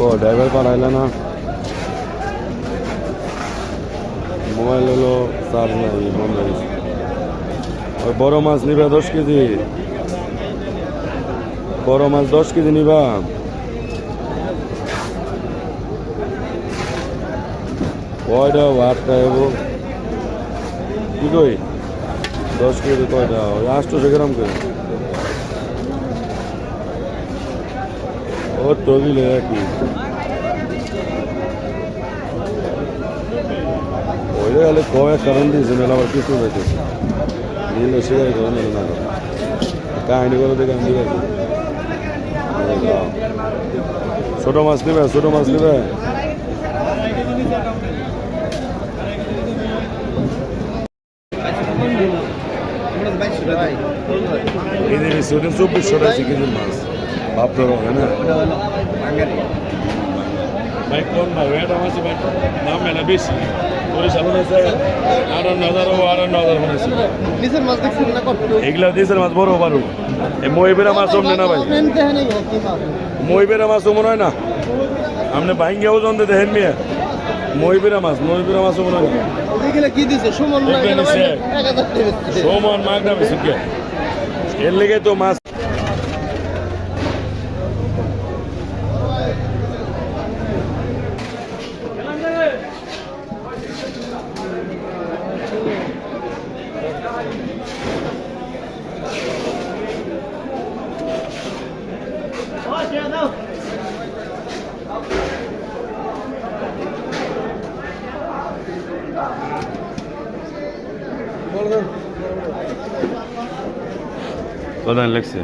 ও driver পাঠাইলে না mobile হলো চার্জ নাই বন্ধ হয়েছে ওই বড় মাছ নিবা 10 কেজি বড় মাছ 10 কেজি নিবা কয়টা 8টা এবো কি কই 10 কেজি কয়টা ওই 800 গ্রাম করে ওর টবিল একই ওইটা গেলে কয়েক কারণ দিয়েছে মেলা আবার কিছু যাইতেছে নিলে সেটাই করে নিলে না কাহিনি করে দেখে আমি দিয়েছি ছোট মাছ নেবে ছোট মাছ নেবে কেজি বেশি ওটা 2400 টাকা কেজির মাছ ভাবতে হবে না ভাই কোন ভাই এটা মাছ ভাই দাম মেলা বেশি বরিশাল হয়েছে 58,000 ও 58,000 হয়েছে নিচের মাছ দেখছেন না কত এগুলা দেশের মাছ বড় বারো এই মহিবেরা মাছ অমনে না ভাই মহিবেরা মাছ মনে হয় না আপনি ভাঙ্গিয়া ওজন দিয়ে দেখেন মিয়া মহিবেরা মাছ মনে হয় এগুলা কি দিছে সুমন না 1000 টাকা সোমন মাগনা বেশি কে এর লেগে তো মাছ প্রধান লাগছে